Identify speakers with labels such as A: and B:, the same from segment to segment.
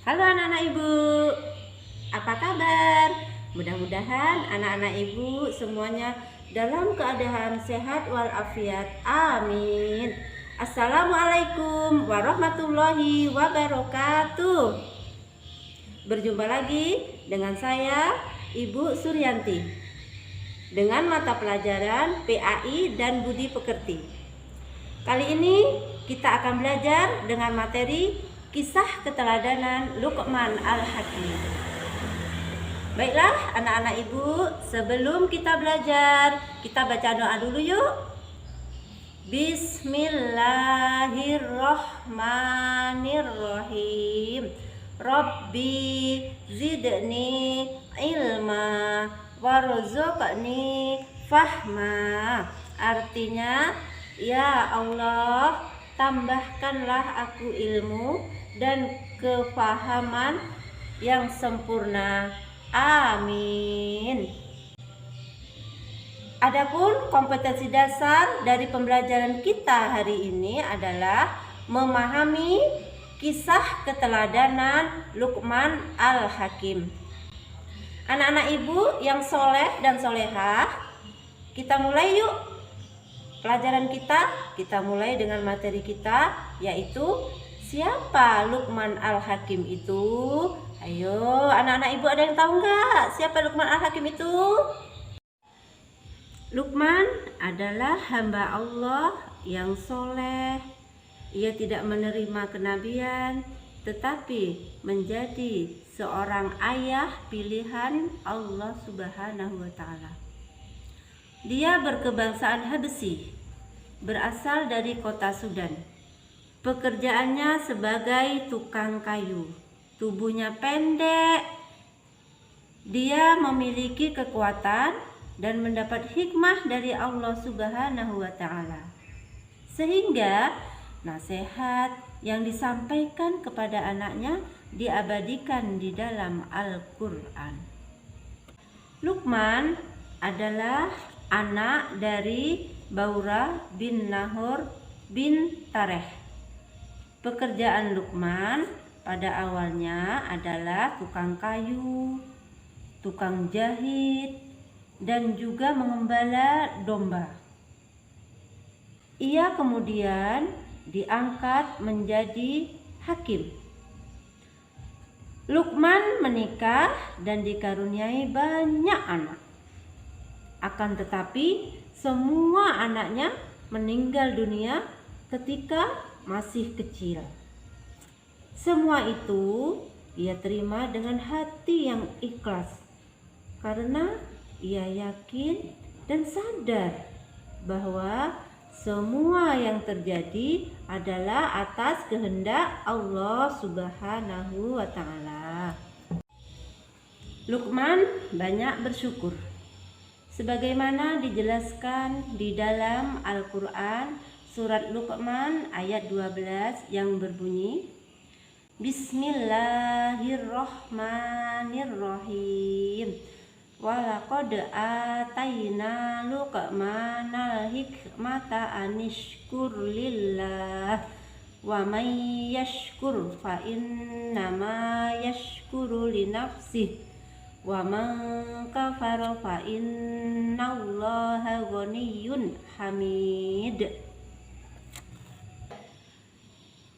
A: Halo anak-anak ibu, apa kabar? Mudah-mudahan anak-anak ibu semuanya dalam keadaan sehat walafiat. Amin. Assalamualaikum warahmatullahi wabarakatuh. Berjumpa lagi dengan saya, Ibu Suryanti, dengan mata pelajaran PAI dan Budi Pekerti. Kali ini kita akan belajar dengan materi Kisah Keteladanan Luqman Al-Hakim. Baiklah anak-anak ibu, sebelum kita belajar, kita baca doa dulu yuk. Bismillahirrahmanirrahim. Rabbi zidni ilma warzuqni fahma. Artinya, ya Allah, tambahkanlah aku ilmu dan kefahaman yang sempurna. Amin. Adapun kompetensi dasar dari pembelajaran kita hari ini adalah memahami kisah keteladanan Luqman Al-Hakim. Anak-anak ibu yang soleh dan solehah, kita mulai yuk pelajaran kita mulai dengan materi kita, yaitu siapa Luqman Al-Hakim itu? Ayo anak-anak ibu, ada yang tahu nggak siapa Luqman Al-Hakim itu? Luqman adalah hamba Allah yang soleh. Ia tidak menerima kenabian, tetapi menjadi seorang ayah pilihan Allah Subhanahu wa Ta'ala. Dia berkebangsaan Habsyi, berasal dari kota Sudan. Pekerjaannya sebagai tukang kayu. Tubuhnya pendek. Dia memiliki kekuatan dan mendapat hikmah dari Allah Subhanahu wa Ta'ala. Sehingga nasihat yang disampaikan kepada anaknya diabadikan di dalam Al-Quran. Luqman adalah anak dari Baura bin Nahor bin Tareh. Pekerjaan Luqman pada awalnya adalah tukang kayu, tukang jahit, dan juga mengembala domba. Ia kemudian diangkat menjadi hakim. Luqman menikah dan dikaruniai banyak anak. Akan tetapi semua anaknya meninggal dunia ketika masih kecil. Semua itu ia terima dengan hati yang ikhlas, karena ia yakin dan sadar bahwa semua yang terjadi adalah atas kehendak Allah Subhanahu wa Ta'ala. Luqman banyak bersyukur, sebagaimana dijelaskan di dalam Al-Quran surat Luqman ayat 12 yang berbunyi, Bismillahirrahmanirrahim. Walaqad atayna Luqmanal hikmata anishkur lillah wa may yashkur fa innama yashkuru li nafsihi wa man kafara fa innallaha ghaniyyun hamid.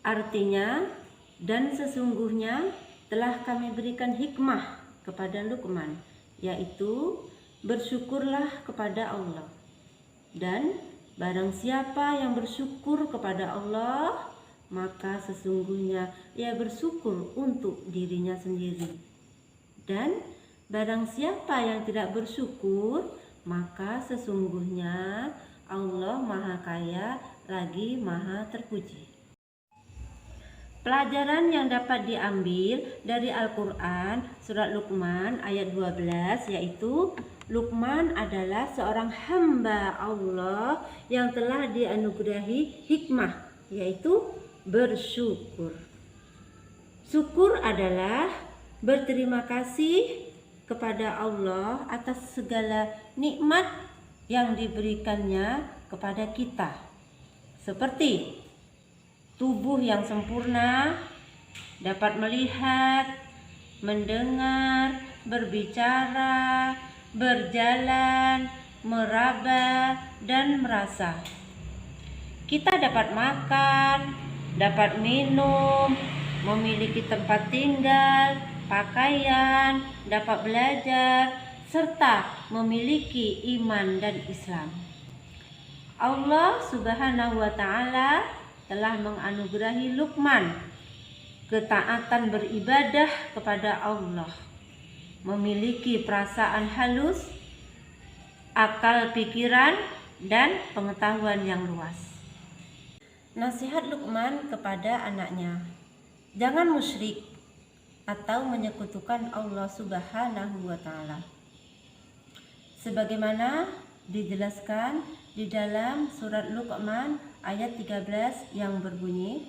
A: Artinya, dan sesungguhnya telah kami berikan hikmah kepada Luqman, yaitu bersyukurlah kepada Allah. Dan barang siapa yang bersyukur kepada Allah, maka sesungguhnya ia bersyukur untuk dirinya sendiri. Dan barang siapa yang tidak bersyukur, maka sesungguhnya Allah Maha Kaya lagi Maha Terpuji. Pelajaran yang dapat diambil dari Al-Quran surat Luqman ayat 12, yaitu Luqman adalah seorang hamba Allah yang telah dianugerahi hikmah, yaitu bersyukur. Syukur adalah berterima kasih kepada Allah atas segala nikmat yang diberikannya kepada kita, seperti tubuh yang sempurna, dapat melihat, mendengar, berbicara, berjalan, meraba, dan merasa. Kita dapat makan, dapat minum, memiliki tempat tinggal, pakaian, dapat belajar, serta memiliki iman dan Islam. Allah Subhanahu wa Ta'ala telah menganugerahi Luqman ketaatan beribadah kepada Allah, memiliki perasaan halus, akal pikiran, dan pengetahuan yang luas. Nasihat Luqman kepada anaknya, jangan musyrik atau menyekutukan Allah Subhanahu wa Ta'ala. Sebagaimana dijelaskan di dalam surat Luqman ayat 13 yang berbunyi,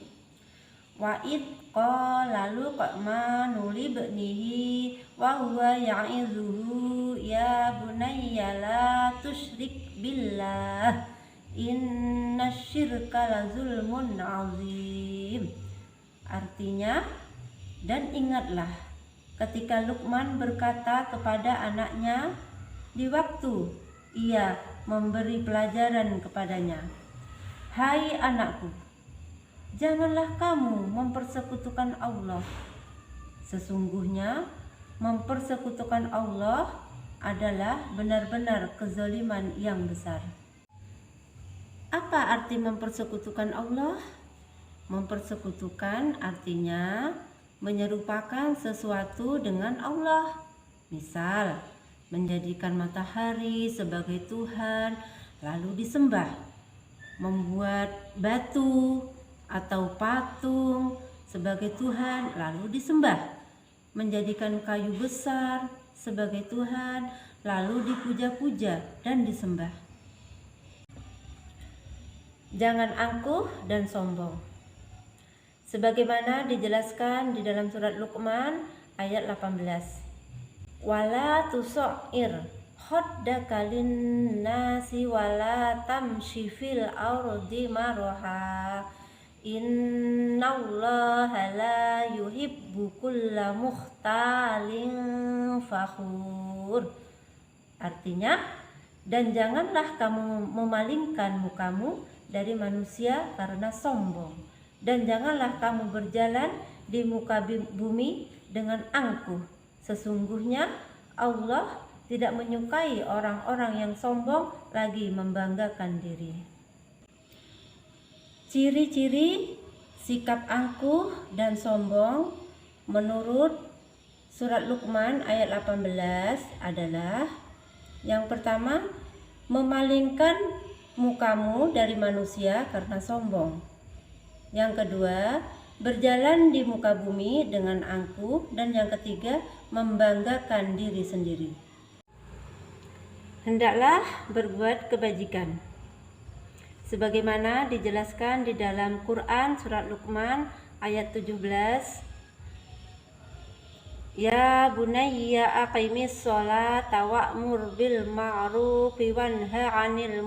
A: wa id qala Luqmanu libnihi wa huwa ya'izuhu ya bunayya la tusyrik billah innasyirka lazulmun azim. Artinya, dan ingatlah ketika Luqman berkata kepada anaknya di waktu ia memberi pelajaran kepadanya, hai anakku, janganlah kamu mempersekutukan Allah. Sesungguhnya mempersekutukan Allah adalah benar-benar kezaliman yang besar. Apa arti mempersekutukan Allah? Mempersekutukan artinya menyerupakan sesuatu dengan Allah. Misal, menjadikan matahari sebagai Tuhan lalu disembah, membuat batu atau patung sebagai Tuhan lalu disembah, menjadikan kayu besar sebagai Tuhan lalu dipuja-puja dan disembah. Jangan angkuh dan sombong. Sebagaimana dijelaskan di dalam surat Luqman ayat 18. Wala tuso'ir khaddaka linnasi wala tamshi fil ardi maraha innallaha la yuhibbu kulla mukhtalin fakhur. Artinya, dan janganlah kamu memalingkan mukamu dari manusia karena sombong, dan janganlah kamu berjalan di muka bumi dengan angkuh. Sesungguhnya Allah tidak menyukai orang-orang yang sombong lagi membanggakan diri. Ciri-ciri sikap angkuh dan sombong menurut surat Luqman ayat 18 adalah: yang pertama, memalingkan mukamu dari manusia karena sombong. Yang kedua, berjalan di muka bumi dengan angkuh. Dan yang ketiga, membanggakan diri sendiri. Hendaklah berbuat kebajikan, sebagaimana dijelaskan di dalam Quran surat Luqman ayat 17. Ya bunayya aqimis sholata wa'mur bil ma'rufi wanha 'anil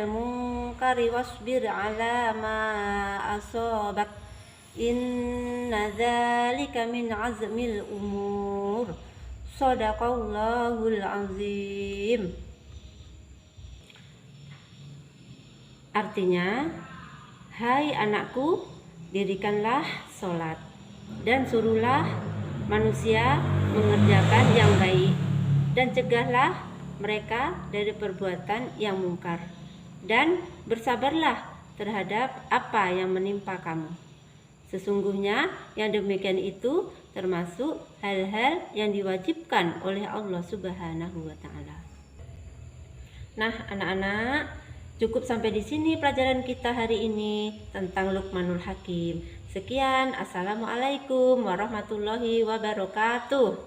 A: munkari wasbir 'ala ma asabak inna dzalika min 'azmil umur. Shadaqallahul azim. Artinya, hai anakku, dirikanlah sholat dan suruhlah manusia mengerjakan yang baik, dan cegahlah mereka dari perbuatan yang mungkar, dan bersabarlah terhadap apa yang menimpa kamu. Sesungguhnya yang demikian itu termasuk hal-hal yang diwajibkan oleh Allah Subhanahu wa Ta'ala. Nah, anak-anak, cukup sampai di sini pelajaran kita hari ini tentang Luqmanul Hakim. Sekian, assalamualaikum warahmatullahi wabarakatuh.